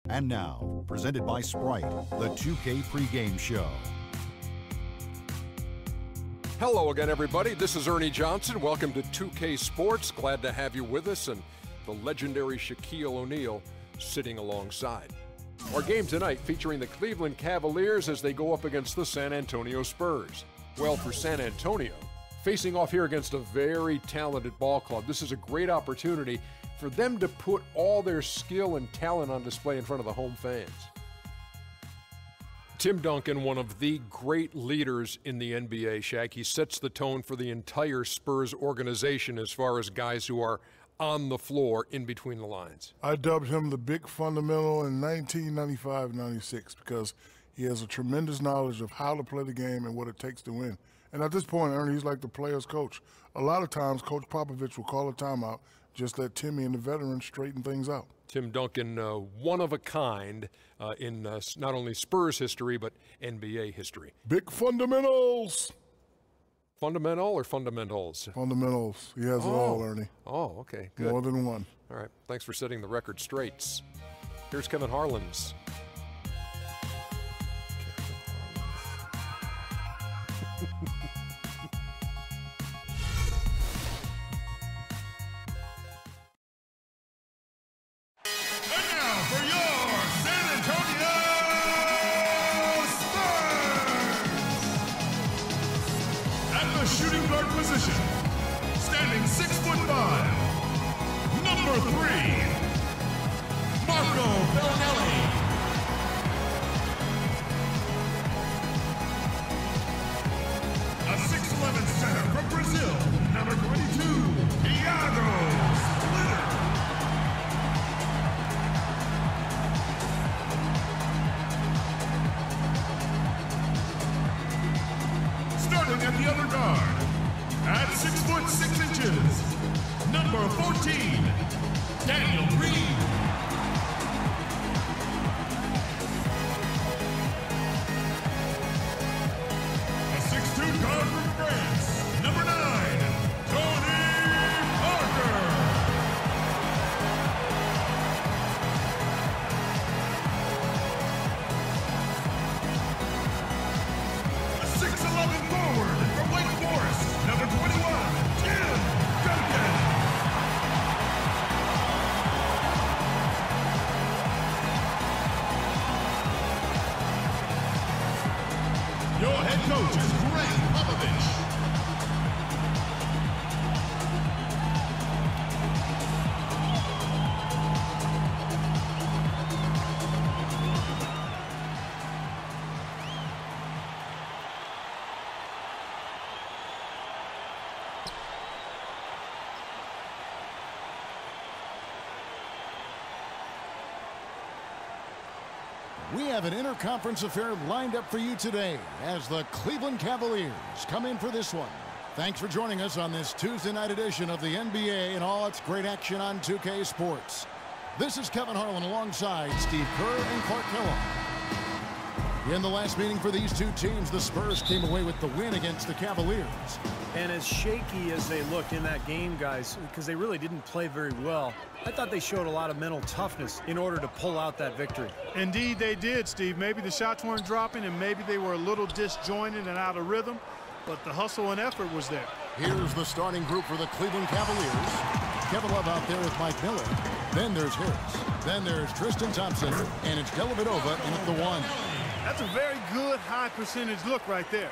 And now, presented by Sprite, the 2K pregame show. Hello again, everybody. This is Ernie Johnson. Welcome to 2K Sports. Glad to have you with us, and the legendary Shaquille O'Neal sitting alongside. Our game tonight featuring the Cleveland Cavaliers as they go up against the San Antonio Spurs. Well, for San Antonio, facing off here against a very talented ball club, this is a great opportunity for them to put all their skill and talent on display in front of the home fans. Tim Duncan, one of the great leaders in the NBA, Shaq. He sets the tone for the entire Spurs organization as far as guys who are on the floor in between the lines. I dubbed him the big fundamental in 1995-96 because he has a tremendous knowledge of how to play the game and what it takes to win. And at this point, Ernie, he's like the player's coach. A lot of times, Coach Popovich will call a timeout, just let Timmy and the veterans straighten things out. Tim Duncan, one of a kind in not only Spurs history, but NBA history. Big fundamentals. Fundamental or fundamentals? Fundamentals. He has it all, Ernie. Oh, okay, good. More than one. All right, thanks for setting the record straight. Here's Kevin Harlan's. Shooting guard position, standing 6'5", number 3, Marco Bellinelli. A 6'11" center from Brazil, number 22, Thiago Splitter. Starting at the other guard, at 6'6", number 14, Daniel Green. A 6'2" guard from France, number 9, Tony Parker. A 6'11" forward from Wake Forest, number 21, Tim Duncan. Your head coach is Greg Popovich. We have an interconference affair lined up for you today as the Cleveland Cavaliers come in for this one. Thanks for joining us on this Tuesday night edition of the NBA and all its great action on 2K Sports. This is Kevin Harlan alongside Steve Kerr and Clark Kellogg. In the last meeting for these two teams, the Spurs came away with the win against the Cavaliers. And as shaky as they looked in that game, guys, because they really didn't play very well, I thought they showed a lot of mental toughness in order to pull out that victory. Indeed they did, Steve. Maybe the shots weren't dropping and maybe they were a little disjointed and out of rhythm, but the hustle and effort was there. Here's the starting group for the Cleveland Cavaliers. Kevin Love out there with Mike Miller. Then there's Harris. Then there's Tristan Thompson, and it's Dellavedova in at the 1. That's a very good high percentage look right there.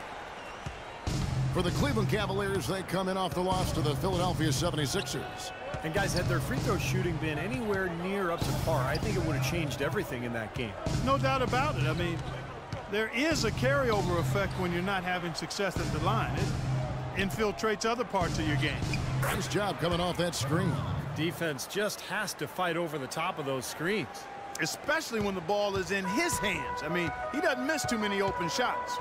For the Cleveland Cavaliers, they come in off the loss to the Philadelphia 76ers. And guys, had their free throw shooting been anywhere near up to par, I think it would have changed everything in that game. No doubt about it. I mean, there is a carryover effect when you're not having success at the line. It infiltrates other parts of your game. Nice job coming off that screen. Defense just has to fight over the top of those screens. Especially when the ball is in his hands. I mean, he doesn't miss too many open shots.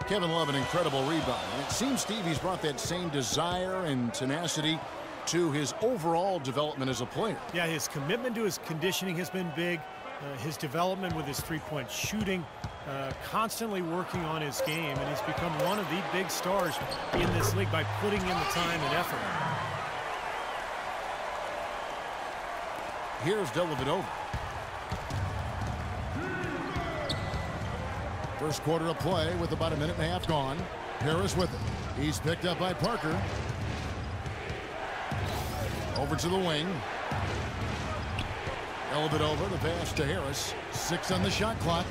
Kevin Love, an incredible rebound. And it seems Stevie's brought that same desire and tenacity to his overall development as a player. Yeah, his commitment to his conditioning has been big. His development with his three-point shooting, constantly working on his game, and he's become one of the big stars in this league by putting in the time and effort. Here's Dellavedova. First quarter of play with about a minute and a half gone. Harris with it. He's picked up by Parker. Over to the wing. Elevate over the pass to Harris. 6 on the shot clock.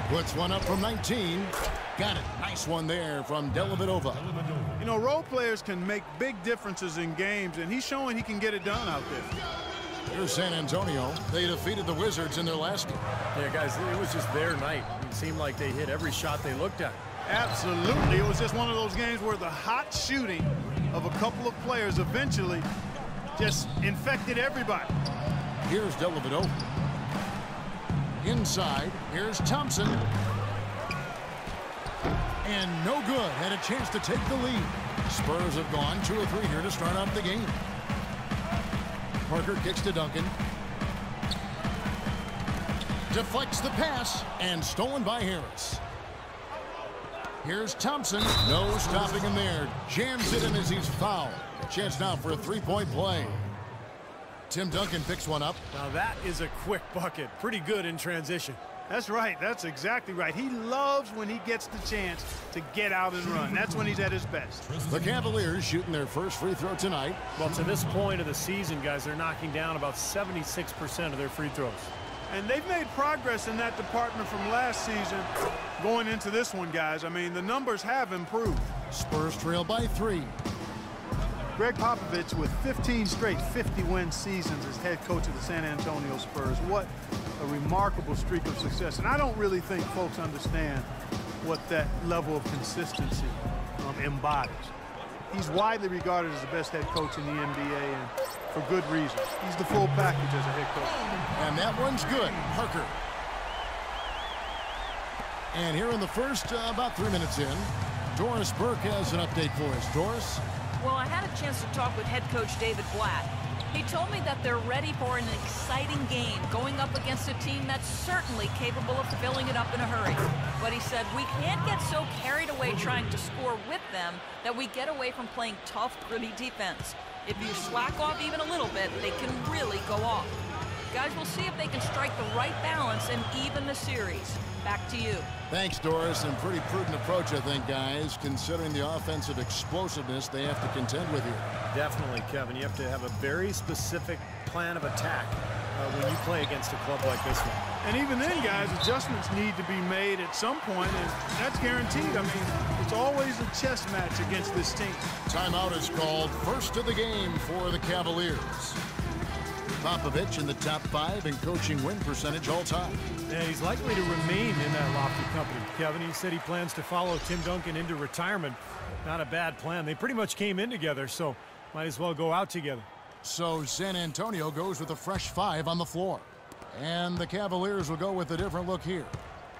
Puts one up from 19. Got it. Nice one there from Dellavedova. You know, role players can make big differences in games, and he's showing he can get it done out there. Here's San Antonio. They defeated the Wizards in their last game. Yeah, guys, it was just their night. It seemed like they hit every shot they looked at. Absolutely. It was just one of those games where the hot shooting of a couple of players eventually just infected everybody. Here's Dellavedova. Inside, here's Thompson. And no good. Had a chance to take the lead. Spurs have gone 2 or 3 here to start off the game. Parker kicks to Duncan. Deflects the pass and stolen by Harris. Here's Thompson. No stopping him there. Jams it in as he's fouled. A chance now for a 3-point play. Tim Duncan picks one up. Now that is a quick bucket. Pretty good in transition. That's right. That's exactly right. He loves when he gets the chance to get out and run. That's when he's at his best. The Cavaliers shooting their first free throw tonight. Well, to this point of the season, guys, they're knocking down about 76% of their free throws. And they've made progress in that department from last season going into this one, guys. I mean, the numbers have improved. Spurs trail by 3. Greg Popovich with 15 straight 50-win seasons as head coach of the San Antonio Spurs. What a remarkable streak of success. And I don't really think folks understand what that level of consistency embodies. He's widely regarded as the best head coach in the NBA, and for good reason. He's the full package as a head coach. And that one's good. Parker. And here in the first, about 3 minutes in, Doris Burke has an update for us. Doris? Well, I had a chance to talk with head coach David Blatt. He told me that they're ready for an exciting game, going up against a team that's certainly capable of filling it up in a hurry. But he said we can't get so carried away trying to score with them that we get away from playing tough, gritty defense. If you slack off even a little bit, they can really go off. Guys, we'll see if they can strike the right balance and even the series. Back to you. Thanks, Doris. And pretty prudent approach, I think, guys, considering the offensive explosiveness they have to contend with here. Definitely, Kevin. You have to have a very specific plan of attack when you play against a club like this one. And even then, guys, adjustments need to be made at some point, and that's guaranteed. I mean, it's always a chess match against this team. Timeout is called. First of the game for the Cavaliers. Popovich in the top 5 in coaching win percentage all time. Yeah, he's likely to remain in that lofty company. Kevin, he said he plans to follow Tim Duncan into retirement. Not a bad plan. They pretty much came in together, so might as well go out together. So San Antonio goes with a fresh 5 on the floor. And the Cavaliers will go with a different look here.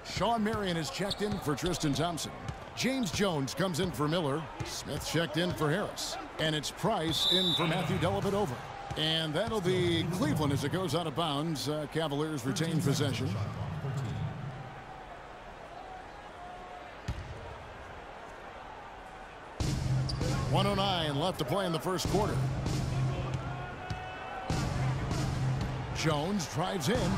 Sean Marion is checked in for Tristan Thompson. James Jones comes in for Miller. Smith checked in for Harris. And it's Price in for Matthew Dellavedova. And that'll be Cleveland as it goes out of bounds. Cavaliers retain possession. .109 left to play in the first quarter. Jones drives in.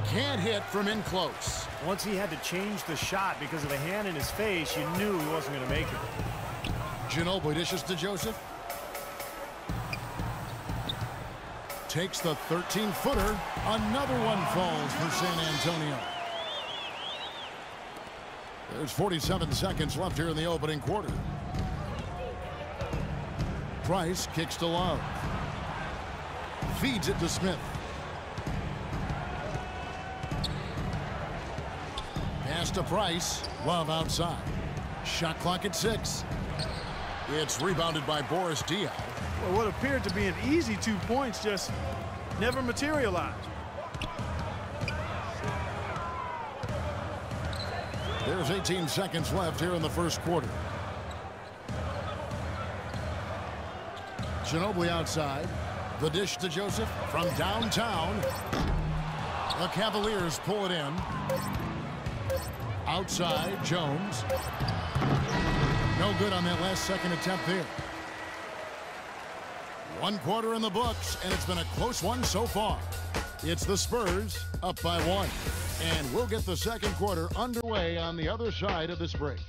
Can't hit from in close. Once he had to change the shot because of the hand in his face, you knew he wasn't going to make it. Ginobili dishes to Joseph. Takes the 13-footer. Another one falls for San Antonio. There's 47 seconds left here in the opening quarter. Price kicks to Love. Feeds it to Smith. Pass to Price. Love outside. Shot clock at 6. It's rebounded by Boris Diaw. Well, what appeared to be an easy 2 points just never materialized. There's 18 seconds left here in the first quarter. Ginobili outside. The dish to Joseph from downtown. The Cavaliers pull it in. Outside, Jones. No good on that last second attempt there. 1 quarter in the books, and it's been a close one so far. It's the Spurs up by 1. And we'll get the second quarter underway on the other side of this break.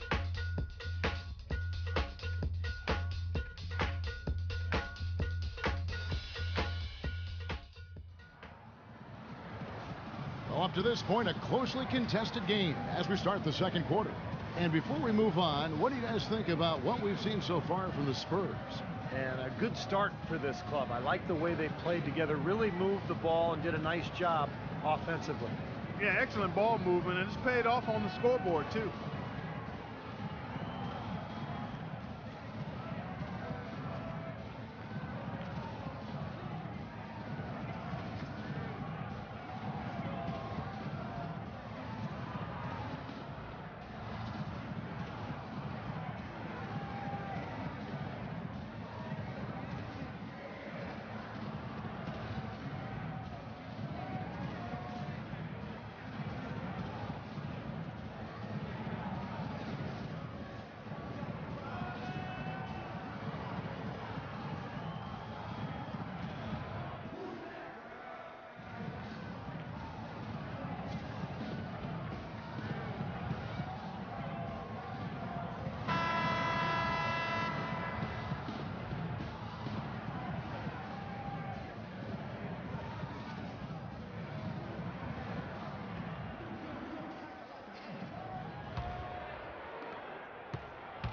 Well, up to this point, a closely contested game as we start the second quarter. And before we move on, what do you guys think about what we've seen so far from the Spurs? And a good start for this club. I like the way they played together, really moved the ball and did a nice job offensively. Yeah, excellent ball movement, and it's paid off on the scoreboard, too.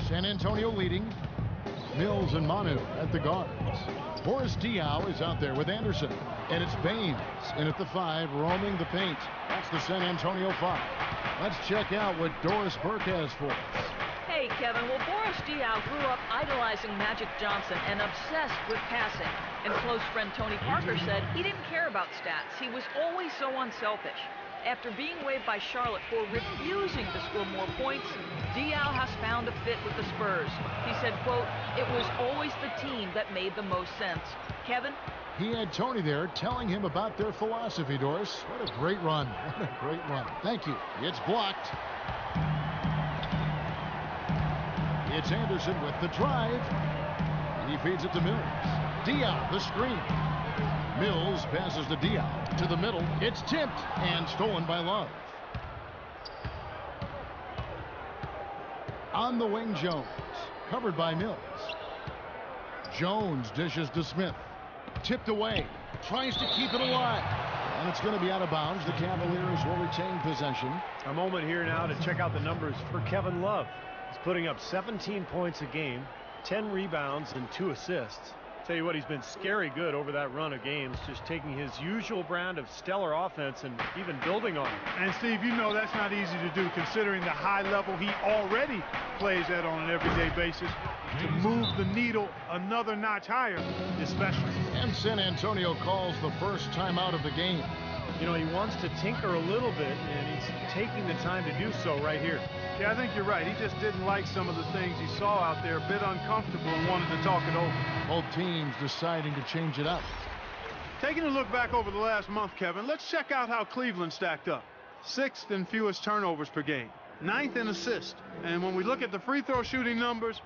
San Antonio leading. Mills and Manu at the guards. Boris Diaw is out there with Anderson. And it's Baines in at the 5, roaming the paint. That's the San Antonio 5. Let's check out what Doris Burke has for us. Hey, Kevin. Well, Boris Diaw grew up idolizing Magic Johnson and obsessed with passing. And close friend Tony Parker said he didn't care about stats. He was always so unselfish. After being waived by Charlotte for refusing to score more points, Diaw has found a fit with the Spurs. He said, quote, "It was always the team that made the most sense." Kevin? He had Tony there telling him about their philosophy, Doris. What a great run. What a great run. Thank you. It's blocked. It's Anderson with the drive. And he feeds it to Mills. Diaw, the screen. Mills passes to Diaw to the middle. It's tipped and stolen by Love. On the wing, Jones. Covered by Mills. Jones dishes to Smith. Tipped away. Tries to keep it alive. And it's going to be out of bounds. The Cavaliers will retain possession. A moment here now to check out the numbers for Kevin Love. He's putting up 17 points a game, 10 rebounds, and 2 assists. Tell you what, he's been scary good over that run of games, just taking his usual brand of stellar offense and even building on it. And Steve, you know that's not easy to do considering the high level he already plays at on an everyday basis. To move the needle another notch higher, especially. And San Antonio calls the first timeout of the game. You know, he wants to tinker a little bit, and he's taking the time to do so right here. Yeah, I think you're right. He just didn't like some of the things he saw out there, a bit uncomfortable, and wanted to talk it over. Both teams deciding to change it up. Taking a look back over the last month, Kevin, let's check out how Cleveland stacked up. 6th in fewest turnovers per game, 9th in assists. And when we look at the free throw shooting numbers,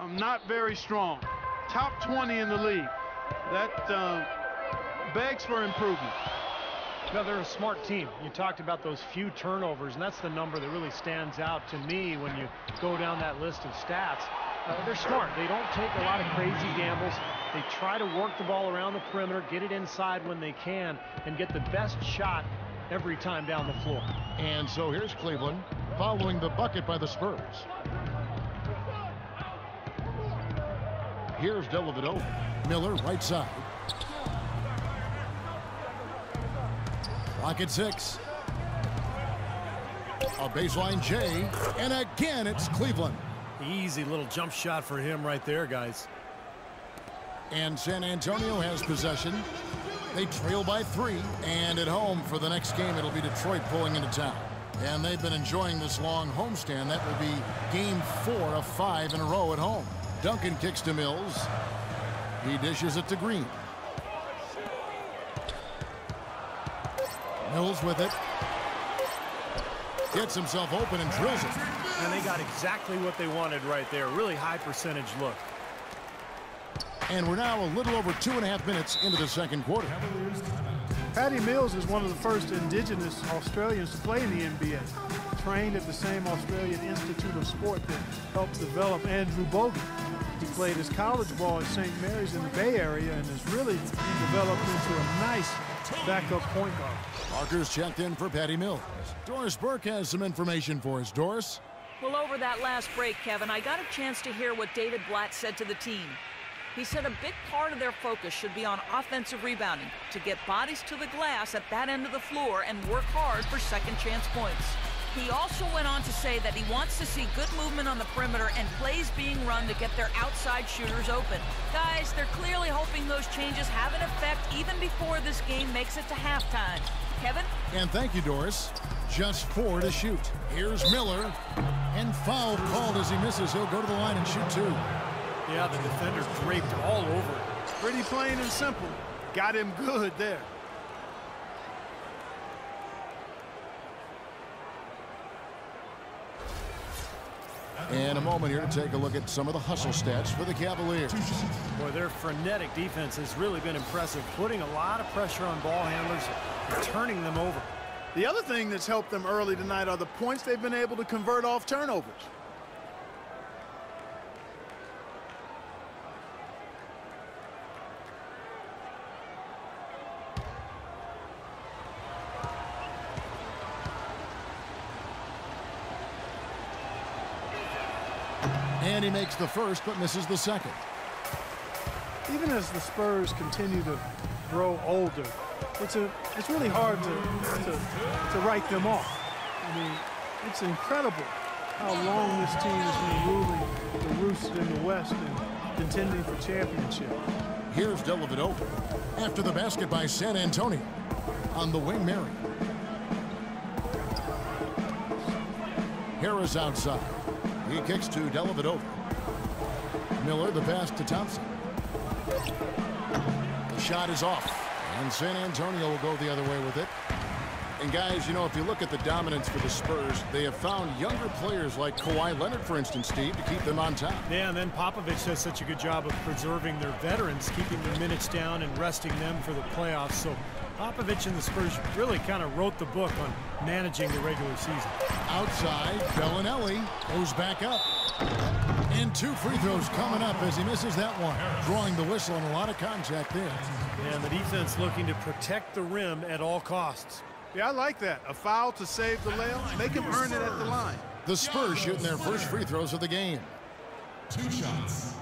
not very strong. Top 20 in the league. That begs for improvement. No, they're a smart team. You talked about those few turnovers, and that's the number that really stands out to me when you go down that list of stats. They're smart. They don't take a lot of crazy gambles. They try to work the ball around the perimeter, get it inside when they can, and get the best shot every time down the floor. And so here's Cleveland following the bucket by the Spurs. Here's Dellavedova. Miller, right side. Rocket 6. A baseline J, and again it's Cleveland. Easy little jump shot for him right there, guys. And San Antonio has possession. They trail by 3, and at home for the next game it'll be Detroit pulling into town. And they've been enjoying this long homestand. That will be game 4 of 5 in a row at home. Duncan kicks to Mills. He dishes it to Green. Mills with it. Gets himself open and drills it. And they got exactly what they wanted right there. Really high percentage look. And we're now a little over 2.5 minutes into the second quarter. Patty Mills is one of the first indigenous Australians to play in the NBA. Trained at the same Australian Institute of Sport that helped develop Andrew Bogut. He played his college ball at St. Mary's in the Bay Area and has really developed into a nice backup point guard. Parker's checked in for Patty Mills. Doris Burke has some information for us. Doris? Well, over that last break, Kevin, I got a chance to hear what David Blatt said to the team. He said a big part of their focus should be on offensive rebounding, to get bodies to the glass at that end of the floor and work hard for second chance points. He also went on to say that he wants to see good movement on the perimeter and plays being run to get their outside shooters open. Guys, they're clearly hoping those changes have an effect even before this game makes it to halftime. Kevin? And thank you, Doris. Just 4 to shoot. Here's Miller. And foul called as he misses. He'll go to the line and shoot 2. Yeah, the defender draped all over it. Pretty plain and simple. Got him good there. And a moment here to take a look at some of the hustle stats for the Cavaliers. Boy, their frenetic defense has really been impressive, putting a lot of pressure on ball handlers and turning them over. The other thing that's helped them early tonight are the points they've been able to convert off turnovers. And he makes the first, but misses the second. Even as the Spurs continue to grow older, it's really hard to write them off. I mean, it's incredible how long this team has been ruling the roost in the West and contending for championship. Here's Dellavedova after the basket by San Antonio. On the wing, Mary. Harris outside. He kicks to Dellavedova. Miller, the pass to Thompson. The shot is off, and San Antonio will go the other way with it. And guys, you know, if you look at the dominance for the Spurs, they have found younger players like Kawhi Leonard, for instance, Steve, to keep them on top. Yeah, and then Popovich does such a good job of preserving their veterans, keeping the minutes down and resting them for the playoffs. So Popovich and the Spurs really kind of wrote the book on managing the regular season. Outside, Bellinelli goes back up. And 2 free throws coming up as he misses that one. Drawing the whistle and a lot of contact there. And the defense looking to protect the rim at all costs. Yeah, I like that. A foul to save the layup. Make him earn it at the line. The Spurs shooting their first free throws of the game. 2 shots.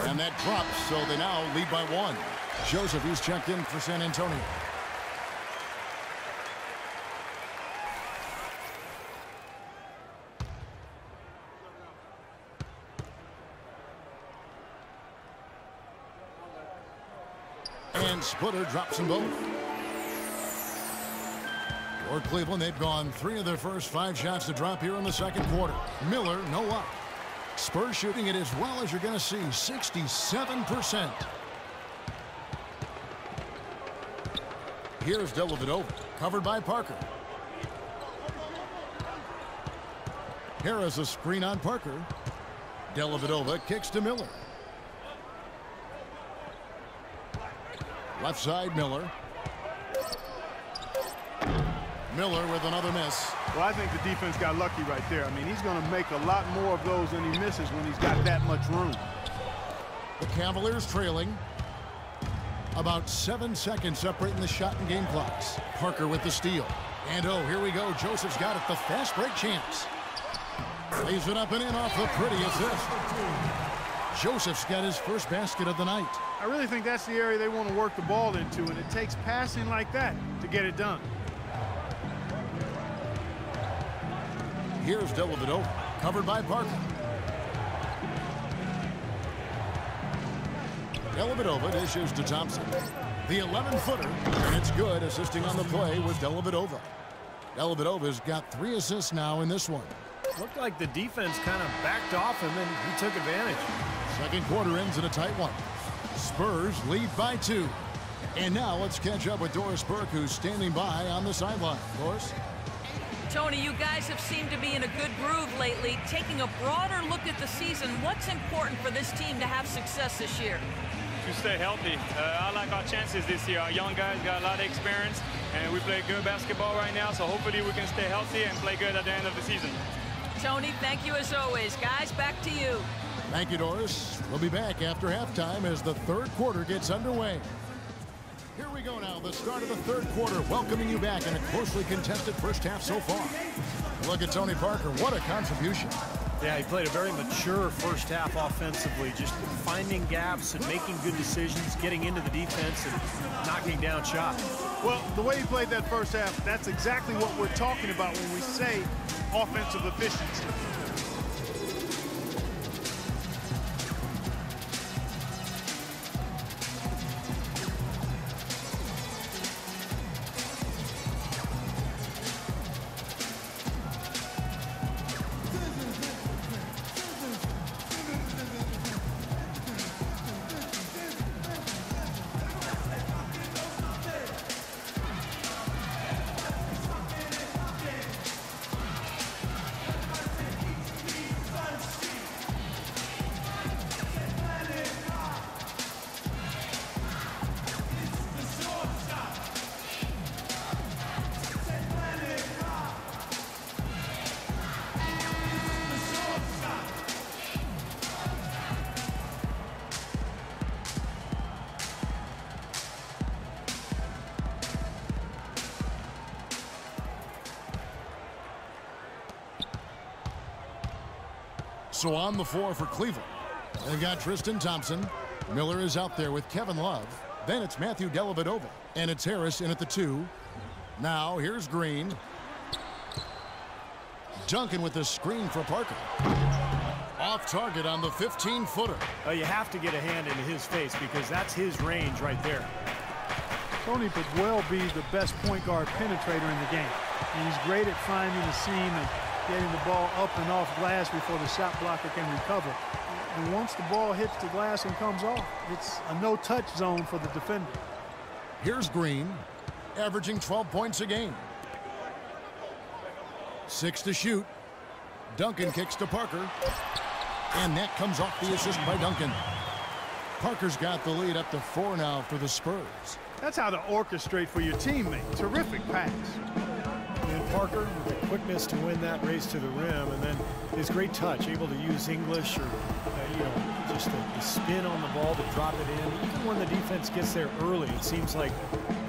And that drops, so they now lead by 1. Joseph, he's checked in for San Antonio. And Splitter drops them both. For Cleveland, they've gone 3 of their first 5 shots to drop here in the second quarter. Miller, no up. Spurs shooting it as well as you're going to see, 67%. Here's Dellavedova, covered by Parker. Harris a screen on Parker. Dellavedova kicks to Miller. Left side, Miller. Miller with another miss. Well, I think the defense got lucky right there. I mean, he's going to make a lot more of those than he misses when he's got that much room. The Cavaliers trailing. About 7 seconds separating the shot and game clocks. Parker with the steal. And oh, here we go. Joseph's got it. The fast break chance. Lays it up and in off the pretty assist. Joseph's got his first basket of the night. I really think that's the area they want to work the ball into, and it takes passing like that to get it done. Here's Dellavedova, covered by Parker. Dellavedova dishes to Thompson. The 11-footer, and it's good, assisting on the play with Dellavedova. Dellavedova's got 3 assists now in this one. Looked like the defense kind of backed off him, and he took advantage. Second quarter ends in a tight one. Spurs lead by 2. And now let's catch up with Doris Burke, who's standing by on the sideline. Doris? Tony, you guys have seemed to be in a good groove lately. Taking a broader look at the season, what's important for this team to have success this year? To stay healthy. I like our chances this year. Our young guys got a lot of experience, and we play good basketball right now, so hopefully we can stay healthy and play good at the end of the season. Tony, thank you as always. Guys, back to you. Thank you, Doris. We'll be back after halftime as the third quarter gets underway. Here we go now, the start of the third quarter, welcoming you back in a closely contested first half so far. Look at Tony Parker, what a contribution. Yeah, he played a very mature first half offensively, just finding gaps and making good decisions, getting into the defense and knocking down shots. Well, the way he played that first half, that's exactly what we're talking about when we say offensive efficiency. So on the floor for Cleveland, they've got Tristan Thompson. Miller is out there with Kevin Love. Then it's Matthew Dellavedova. And it's Harris in at the 2. Now here's Green. Duncan with the screen for Parker. Off target on the 15-footer. You have to get a hand into his face because that's his range right there. Tony could well be the best point guard penetrator in the game. And he's great at finding the seam and getting the ball up and off glass before the shot blocker can recover. And once the ball hits the glass and comes off, it's a no-touch zone for the defender. Here's Green, averaging 12 points a game. 6 to shoot. Duncan kicks to Parker. And that comes off the assist by Duncan. Parker's got the lead up to 4 now for the Spurs. That's how to orchestrate for your teammate. Terrific pass. And Parker with the quickness to win that race to the rim, and then his great touch, able to use English or just the spin on the ball to drop it in. Even when the defense gets there early, it seems like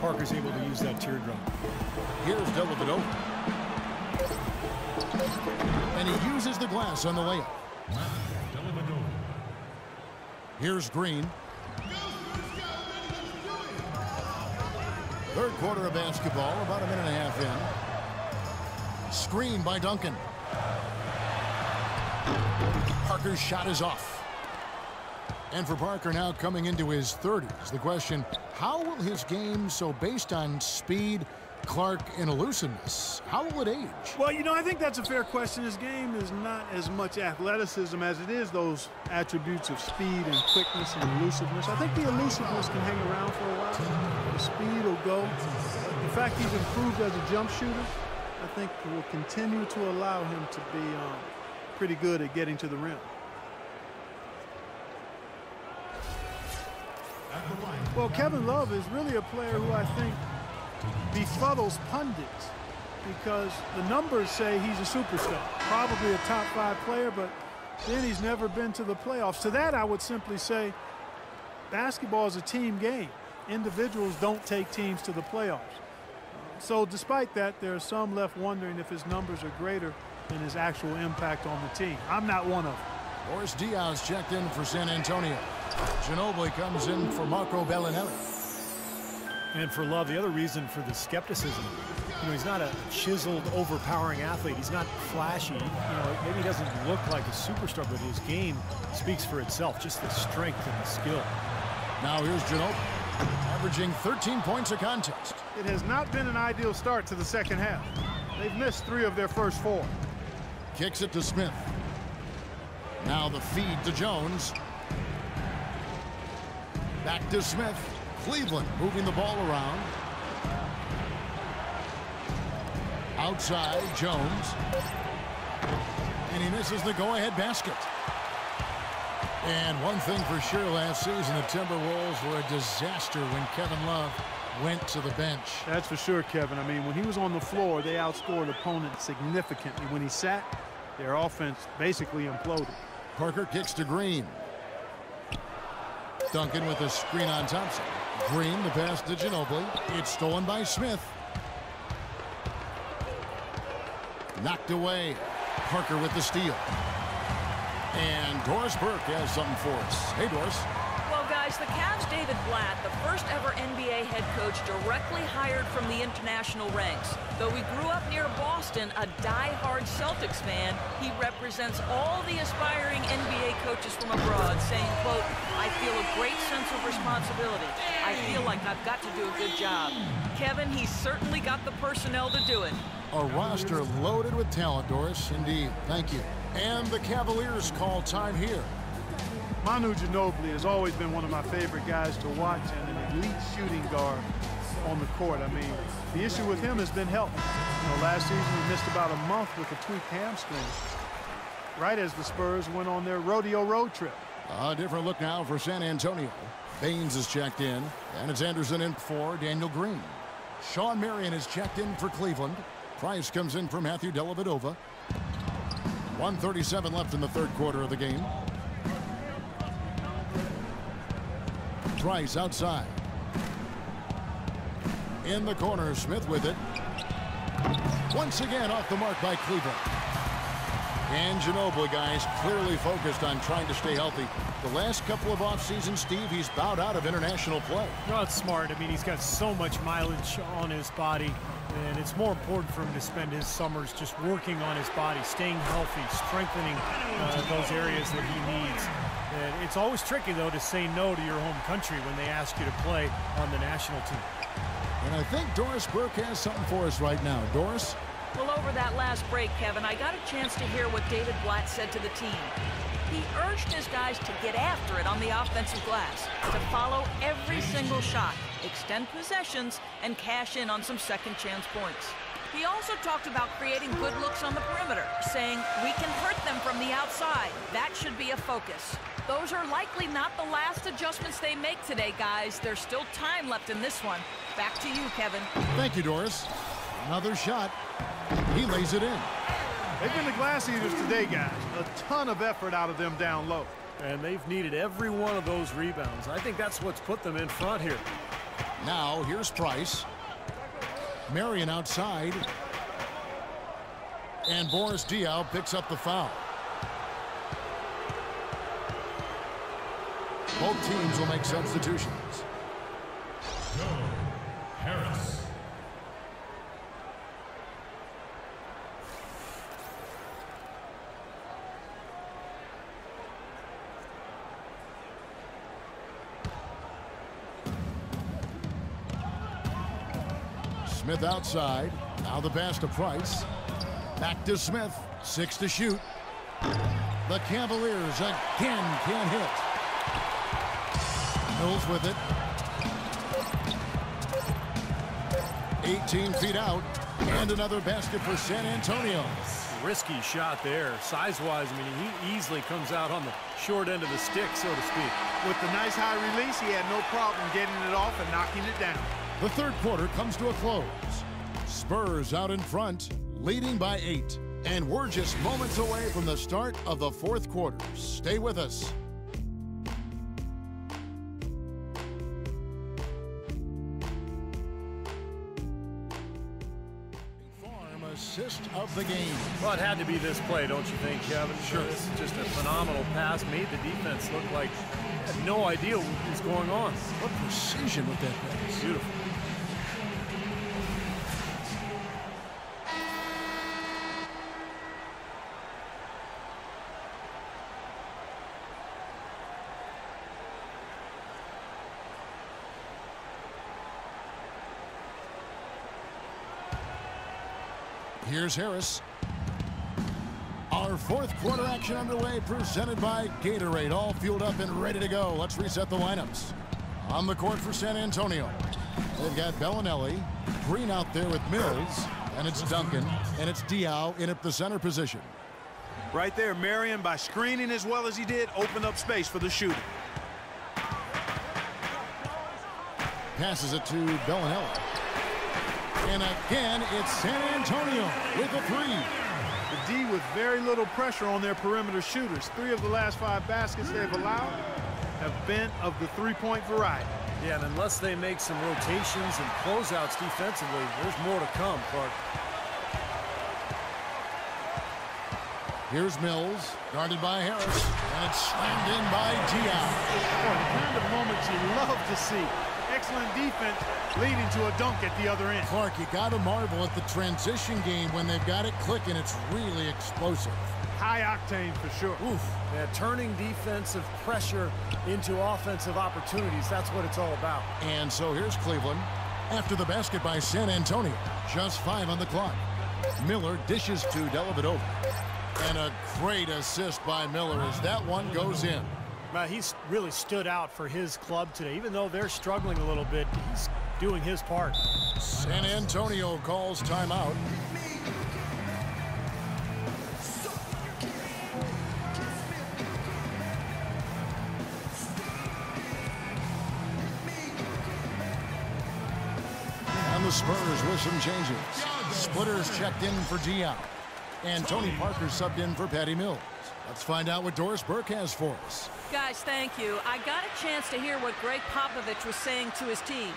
Parker's able to use that teardrop. Here's Dellavedova. And he uses the glass on the layup. Here's Green. Third quarter of basketball, about a minute and a half in. Screen by Duncan. Parker's shot is off. And for Parker now coming into his 30s, the question, how will his game, so based on speed, Clark, and elusiveness, how will it age? Well, I think that's a fair question. His game is not as much athleticism as it is those attributes of speed and quickness and elusiveness. I think the elusiveness can hang around for a while. The speed will go. The fact he's improved as a jump shooter, I think will continue to allow him to be pretty good at getting to the rim. Well, Kevin Love is really a player who I think befuddles pundits because the numbers say he's a superstar, probably a top 5 player, but then he's never been to the playoffs. To that, I would simply say basketball is a team game. Individuals don't take teams to the playoffs. So despite that, there are some left wondering if his numbers are greater than his actual impact on the team. I'm not one of them. Boris Diaz checked in for San Antonio. Ginobili comes in for Marco Bellinelli. And for Love, the other reason for the skepticism, he's not a chiseled, overpowering athlete. He's not flashy. Maybe he doesn't look like a superstar, but his game speaks for itself, just the strength and the skill. Now here's Ginobili, averaging 13 points a contest. It has not been an ideal start to the second half. They've missed 3 of their first 4. Kicks it to Smith. Now the feed to Jones. Back to Smith. Cleveland moving the ball around. Outside, Jones. And he misses the go-ahead basket. And one thing for sure, last season, the Timberwolves were a disaster when Kevin Love went to the bench. That's for sure, Kevin. I mean, when he was on the floor, they outscored opponents significantly. When he sat, their offense basically imploded. Parker kicks to Green. Duncan with a screen on Thompson. Green, the pass to Ginobili. It's stolen by Smith. Knocked away. Parker with the steal. And Doris Burke has something for us. Hey, Doris. Well, guys, the Cavs' David Blatt, the first ever NBA head coach directly hired from the international ranks. Though he grew up near Boston, a die-hard Celtics fan, he represents all the aspiring NBA coaches from abroad, saying, quote, I feel a great sense of responsibility. I feel like I've got to do a good job. Kevin, he's certainly got the personnel to do it. A roster loaded with talent, Doris. Indeed. Thank you. And the Cavaliers call time here. Manu Ginobili has always been one of my favorite guys to watch and an elite shooting guard on the court. I mean, the issue with him has been health. You know, last season he missed about a month with a tweaked hamstring, right as the Spurs went on their rodeo road trip. A different look now for San Antonio. Baines is checked in, and it's Anderson in for Daniel Green. Sean Marion is checked in for Cleveland. Price comes in for Matthew Dellavedova. 1:37 left in the third quarter of the game. Price outside. In the corner, Smith with it. Once again off the mark by Cleveland. And Ginobili, guys, clearly focused on trying to stay healthy. The last couple of off-seasons, Steve, he's bowed out of international play. No, it's smart. I mean, he's got so much mileage on his body, and it's more important for him to spend his summers just working on his body, staying healthy, strengthening those areas that he needs. And it's always tricky, though, to say no to your home country when they ask you to play on the national team. And I think Doris Burke has something for us right now. Doris? Well, over that last break, Kevin, I got a chance to hear what David Blatt said to the team. He urged his guys to get after it on the offensive glass, to follow every single shot, extend possessions, and cash in on some second-chance points. He also talked about creating good looks on the perimeter, saying, we can hurt them from the outside. That should be a focus. Those are likely not the last adjustments they make today, guys. There's still time left in this one. Back to you, Kevin. Thank you, Doris. Another shot. He lays it in. They've been the glass eaters today, guys. A ton of effort out of them down low. And they've needed every one of those rebounds. I think that's what's put them in front here. Now, here's Price. Marion outside. And Boris Diaw picks up the foul. Both teams will make substitutions. Harris. Smith outside. Now the pass to Price. Back to Smith. 6 to shoot. The Cavaliers again can't hit. Mills with it. 18 feet out. And another basket for San Antonio. Risky shot there. Size-wise, I mean, he easily comes out on the short end of the stick, so to speak. With the nice high release, he had no problem getting it off and knocking it down. The third quarter comes to a close. Spurs out in front, leading by 8. And we're just moments away from the start of the fourth quarter. Stay with us. Assist of the game. Well, it had to be this play, don't you think, Kevin? Sure. This is just a phenomenal pass. Made the defense look like they had no idea what was going on. What precision with that pass. Beautiful. Here's Harris. Our fourth quarter action underway, presented by Gatorade. All fueled up and ready to go. Let's reset the lineups. On the court for San Antonio, they've got Bellinelli, Green out there with Mills, and it's Duncan, and it's Diaw in at the center position. Right there, Marion, by screening as well as he did, opened up space for the shooting. Passes it to Bellinelli. And again, it's San Antonio with a three. The D with very little pressure on their perimeter shooters. 3 of the last 5 baskets they've allowed have been of the three-point variety. Yeah, and unless they make some rotations and closeouts defensively, there's more to come, Clark. Here's Mills, guarded by Harris, and it's slammed in by Diaw. The kind of moments you love to see. Excellent defense leading to a dunk at the other end. Clark, you got to marvel at the transition game when they've got it clicking. It's really explosive. High octane for sure. Oof. Yeah, turning defensive pressure into offensive opportunities. That's what it's all about. And so here's Cleveland after the basket by San Antonio. Just 5 on the clock. Miller dishes to Dellavedova. And a great assist by Miller as that one goes in. He's really stood out for his club today. Even though they're struggling a little bit, he's doing his part. San Antonio calls timeout. And the Spurs with some changes. Splitters checked in for Diaw. And Tony Parker subbed in for Patty Mills. Let's find out what Doris Burke has for us. Guys, thank you. I got a chance to hear what Greg Popovich was saying to his team.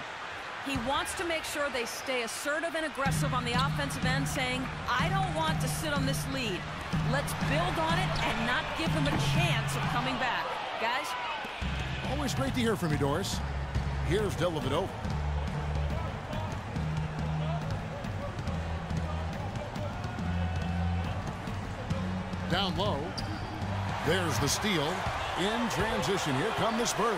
He wants to make sure they stay assertive and aggressive on the offensive end, saying, I don't want to sit on this lead. Let's build on it and not give them a chance of coming back. Guys? Always great to hear from you, Doris. Here's Dellavedova. Down low. There's the steal. In transition, here come the Spurs.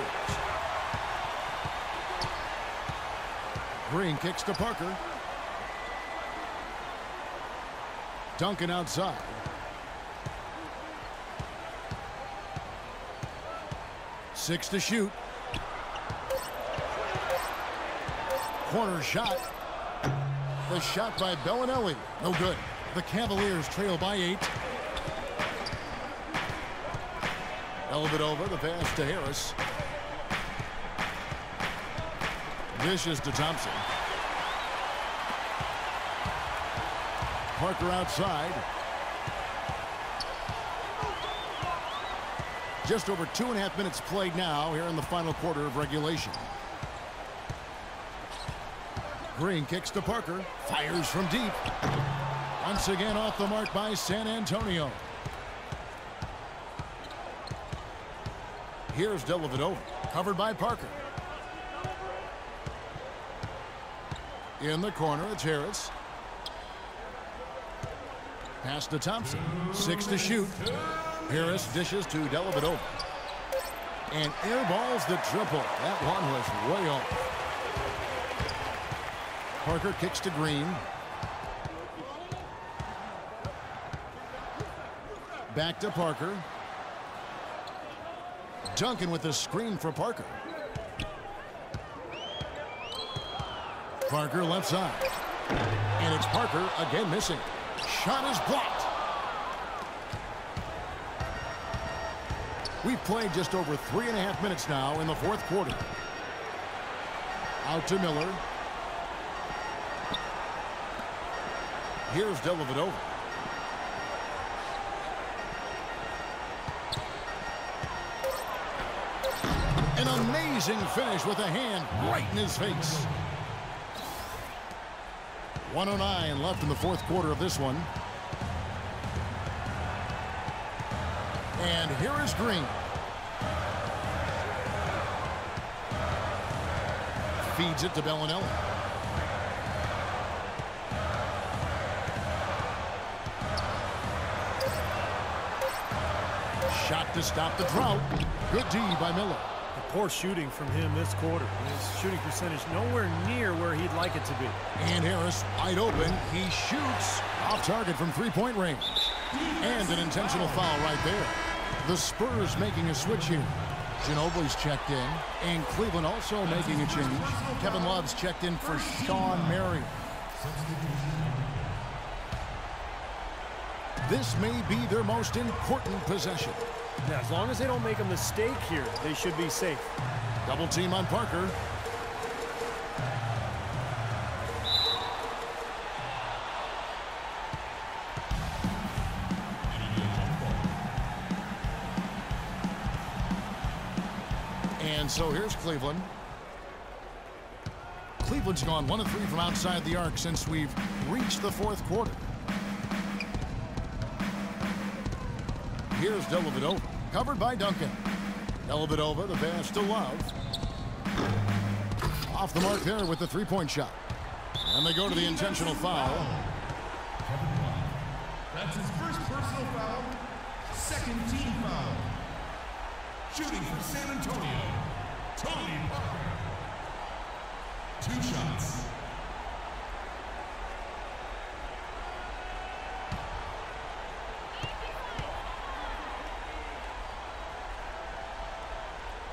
Green kicks to Parker. Duncan outside. Six to shoot. Corner shot. The shot by Bellinelli. No good. The Cavaliers trail by 8. Dellavedova, the pass to Harris. Dishes to Thompson. Parker outside. Just over 2.5 minutes played now here in the final quarter of regulation. Green kicks to Parker. Fires from deep. Once again off the mark by San Antonio. Here's Dellavedova, covered by Parker. In the corner, it's Harris. Pass to Thompson. 6 to shoot. Harris dishes to Dellavedova. And airballs the triple. That one was way off. Parker kicks to Green. Back to Parker. Duncan with the screen for Parker. Parker left side. And it's Parker again missing. Shot is blocked. We've played just over 3.5 minutes now in the fourth quarter. Out to Miller. Here's Dellavedova. An amazing finish with a hand right in his face. 1:09 left in the fourth quarter of this one. And here is Green. Feeds it to Bellinelli. Shot to stop the drought. Good D by Miller. Poor shooting from him this quarter. His shooting percentage nowhere near where he'd like it to be. And Harris wide open. He shoots off target from three-point range. And an intentional foul right there. The Spurs making a switch here. Ginobili's checked in, and Cleveland also making a change. Kevin Love's checked in for Sean Marion. This may be their most important possession. Yeah, as long as they don't make a mistake here, they should be safe. Double team on Parker. And so here's Cleveland. Cleveland's gone 1 of 3 from outside the arc since we've reached the fourth quarter. Here's Dellavedova, covered by Duncan. Dellavedova, the pass to Love. Off the mark there with the three-point shot. And they go to the intentional foul. That's his first personal foul, second team foul. Shooting for San Antonio, Tony Parker. 2 shots.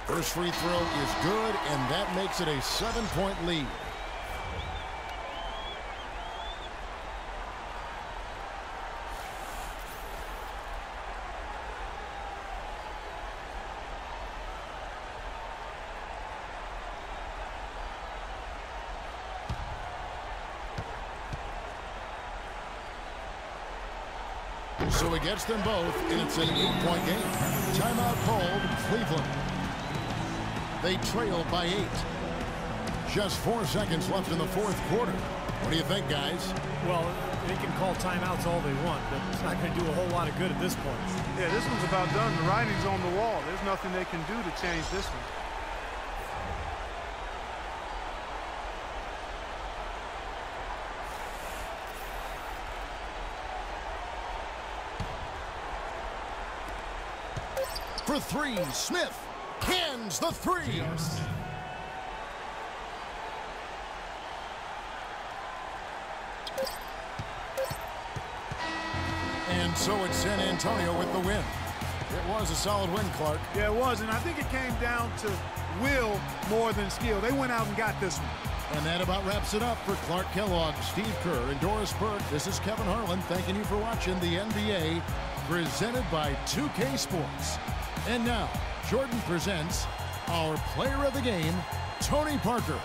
First free throw is good, and that makes it a 7-point lead. So he gets them both, and it's an 8-point game. Timeout called, Cleveland. They trail by 8. Just 4 seconds left in the fourth quarter. What do you think, guys? Well, they can call timeouts all they want, but it's not going to do a whole lot of good at this point. Yeah, this one's about done. The writing's on the wall. There's nothing they can do to change this one. For 3, Smith cans the 3. And so it's San Antonio with the win. It was a solid win, Clark. Yeah, it was, and I think it came down to will more than skill. They went out and got this one. And that about wraps it up for Clark Kellogg, Steve Kerr, and Doris Burke. This is Kevin Harlan thanking you for watching the NBA presented by 2K Sports. And now, Jordan presents our player of the game, Tony Parker.